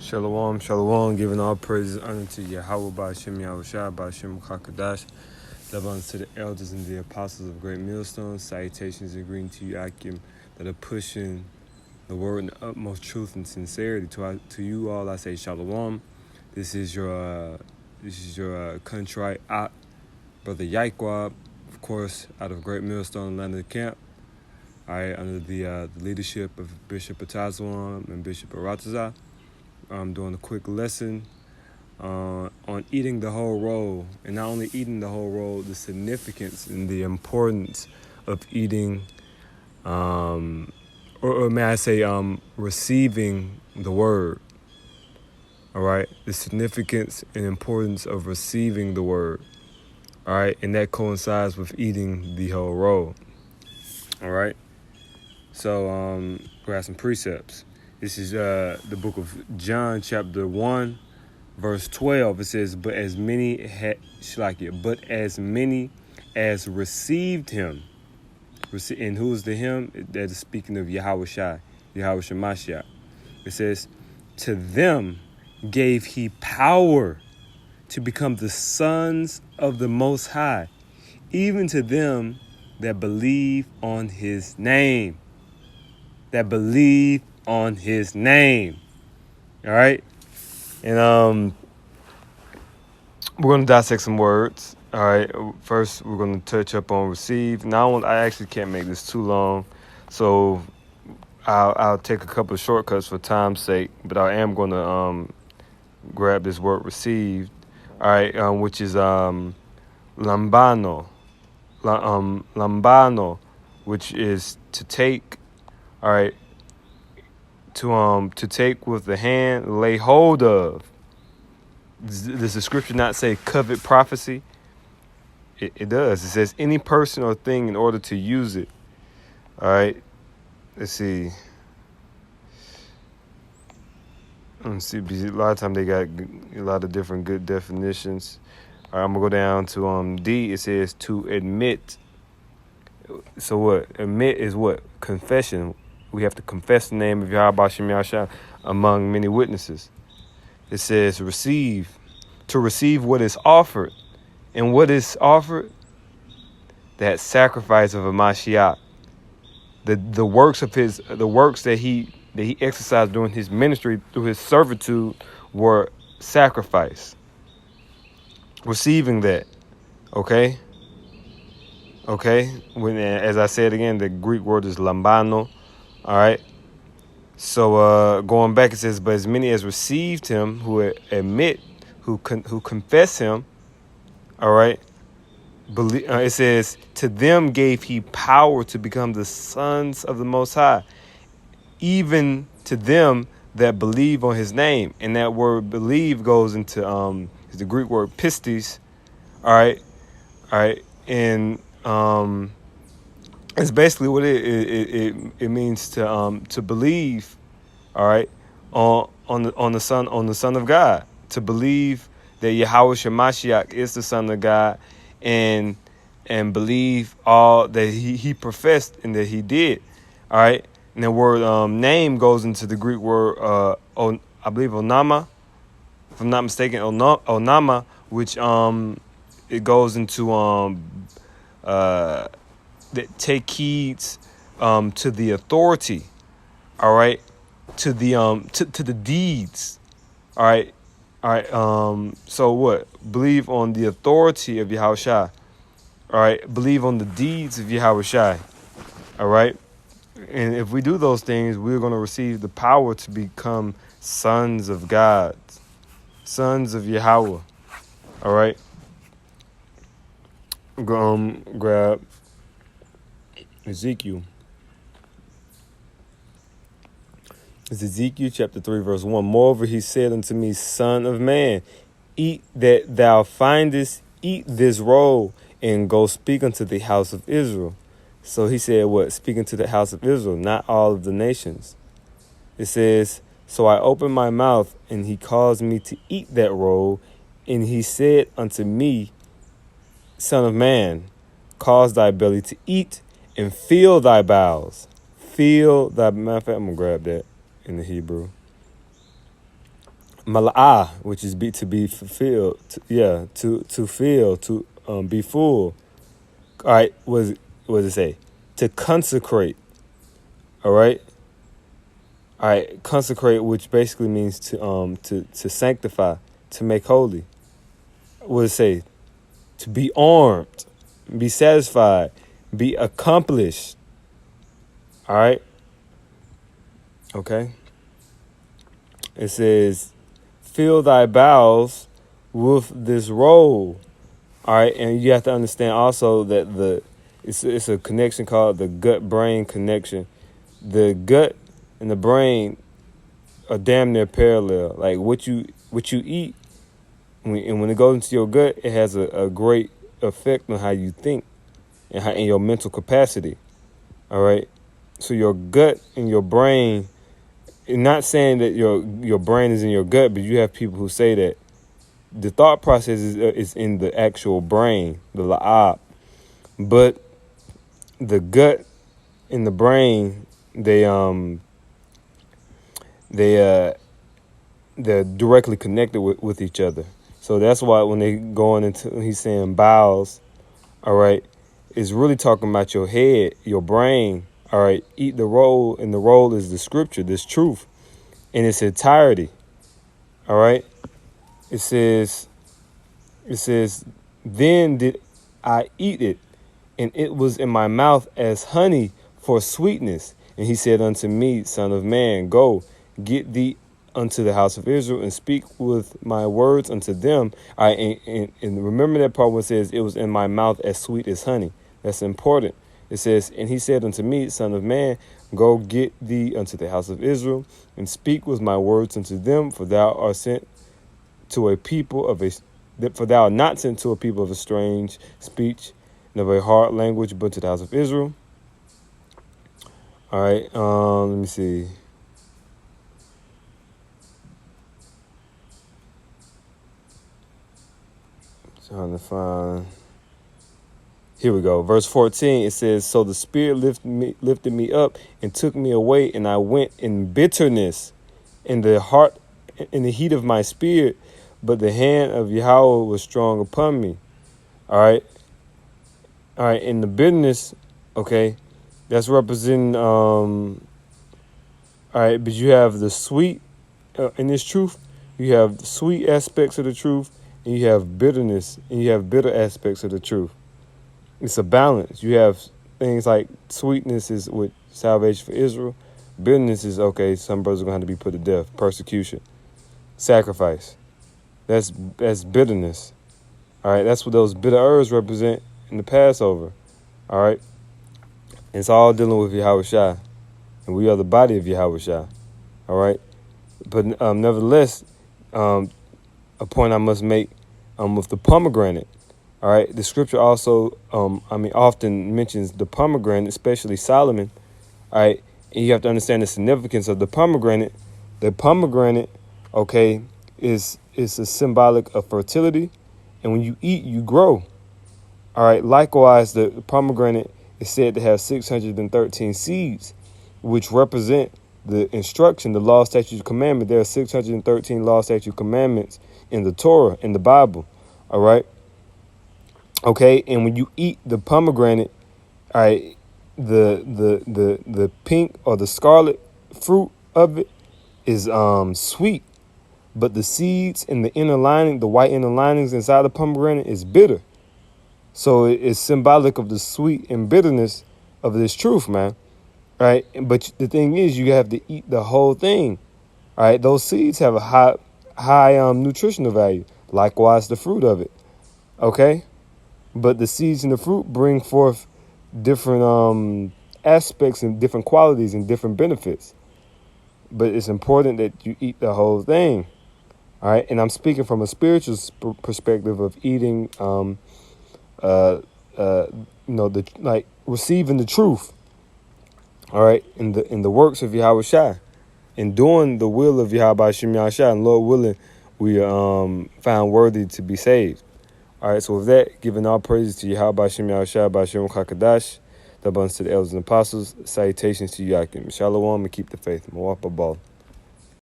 Shalom, shalom, giving all praises and honor to Yahweh Ba'Shem Yahushua Ba'Shem Kakadash. Love unto the elders and the apostles of Great Millstone. Salutations and greeting to you, Akim, that are pushing the word in the utmost truth and sincerity. To you all, I say shalom. This is your contrite brother Yaikwab, of course, out of Great Millstone, Atlanta camp. All right, under the leadership of Bishop Atazwan and Bishop Aratazah. I'm doing a quick lesson on eating the whole roll, and not only eating the whole roll, the significance and the importance of eating, or may I say, receiving the word. All right, the significance and importance of receiving the word. All right, and that coincides with eating the whole roll. All right, so grab some precepts. This is the book of John, chapter 1, verse 12. It says, but as many as received him. And who is the him? That is speaking of Yahweh Mashiach. It says, to them gave he power to become the sons of the Most High, even to them that believe on his name. That believe on his name. All right? And we're going to dissect some words. All right? First, we're going to touch up on receive. Now, I actually can't make this too long, so I'll take a couple of shortcuts for time's sake, but I am going to grab this word received, all right, which is lambano. Lambano, which is to take, all right, to take with the hand, lay hold of. Does the scripture not say covet prophecy? It does. It says any person or thing in order to use it. All right. Let's see. A lot of times they got a lot of different good definitions. All right, I'm gonna go down to D. It says to admit. So what? Admit is what? Confession. We have to confess the name of Yahweh Shem Yahshua among many witnesses. It says receive. To receive what is offered. And what is offered? That sacrifice of a Mashiach. The works that he exercised during his ministry, through his servitude, were sacrifice. Receiving that. Okay? As I said again, the Greek word is lambano. All right. So going back, it says, but as many as received him, who admit, who confess him, all right. It says, to them gave he power to become the sons of the Most High, even to them that believe on his name. And that word believe goes into is the Greek word pistis. All right. And it's basically what it means to believe, all right, on the Son of God, to believe that Yahweh Mashiach is the Son of God, and believe all that he professed and that he did, all right. And the word name goes into the Greek word I believe onama, if I'm not mistaken, onama, which it goes into that take heed to the authority, all right, to the to the deeds, all right. So what? Believe on the authority of Yahushua, all right. Believe on the deeds of Yahushua, all right. And if we do those things, we're going to receive the power to become sons of God, sons of Yahweh, all right. Grab Ezekiel. It's Ezekiel chapter 3, verse 1. Moreover, he said unto me, Son of man, eat that thou findest, eat this roll, and go speak unto the house of Israel. So he said what? Speaking to the house of Israel, not all of the nations. It says, so I opened my mouth, and he caused me to eat that roll, and he said unto me, Son of man, cause thy belly to eat, and fill thy bowels. Matter of fact, I'm going to grab that in the Hebrew. mala'ah, which is to be fulfilled. To fill, to be full. All right, what does it say? To consecrate. All right. All right, consecrate, which basically means to sanctify, to make holy. What does it say? To be armed, be satisfied, be accomplished. All right. Okay. It says, fill thy bowels with this roll. All right, and you have to understand also that it's a connection called the gut-brain connection. The gut and the brain are damn near parallel. Like what you eat, and when it goes into your gut, it has a great effect on how you think and your mental capacity. All right, so your gut and your brain. Not saying that your brain is in your gut, but you have people who say that the thought process is in the actual brain, the la'ab. But the gut and the brain, they're directly connected with each other. So that's why when they going into, he's saying bowels, all right, it's really talking about your head, your brain, all right. Eat the roll, and the roll is the scripture, this truth in its entirety, all right. It says, then did I eat it, and it was in my mouth as honey for sweetness. And he said unto me, Son of man, go, get thee unto the house of Israel, and speak with my words unto them. And remember that part where it says, it was in my mouth as sweet as honey. That's important. It says, and he said unto me, Son of man, go get thee unto the house of Israel, and speak with my words unto them, for thou art sent to a people of for thou art not sent to a people of a strange speech and of a hard language, but to the house of Israel. All right, let me see. Trying to find. Here we go. Verse 14, it says, so the Spirit lifted me up and took me away, and I went in bitterness in the heat of my spirit, but the hand of Yahweh was strong upon me. All right. All right. In the bitterness, okay, that's representing, all right, but you have the sweet in this truth. You have the sweet aspects of the truth, and you have bitterness, and you have bitter aspects of the truth. It's a balance. You have things like sweetness is with salvation for Israel. Bitterness is, okay, some brothers are going to have to be put to death, persecution, sacrifice. That's bitterness. All right, that's what those bitter herbs represent in the Passover. All right, it's all dealing with Yahweh Shai, and we are the body of Yahweh Shai. All right, but nevertheless, a point I must make with the pomegranate. All right, the scripture also, often mentions the pomegranate, especially Solomon. All right, and you have to understand the significance of the pomegranate. The pomegranate, okay, is a symbolic of fertility, and when you eat, you grow. All right, likewise, the pomegranate is said to have 613 seeds, which represent the instruction, the law, statute, commandment. There are 613 law, statute, commandments in the Torah, in the Bible. All right. Okay, and when you eat the pomegranate, all right, the pink or the scarlet fruit of it is sweet, but the seeds and the inner lining, the white inner linings inside the pomegranate is bitter. So it's symbolic of the sweet and bitterness of this truth, man. Right? But the thing is, you have to eat the whole thing. All right, those seeds have a high nutritional value. Likewise, the fruit of it. Okay. But the seeds and the fruit bring forth different aspects and different qualities and different benefits. But it's important that you eat the whole thing. All right. And I'm speaking from a spiritual perspective of eating, receiving the truth. All right. In the works of Yahweh Shai, and doing the will of Yahweh Hashem Yahshua, and Lord willing, we are found worthy to be saved. All right, so with that, giving all praises to Yahweh Hashem Yahushua, B'Shem Kakadash, the abundance to the elders and apostles, salutations to you, Yakim. Shalom, and keep the faith. Mawapa Ball.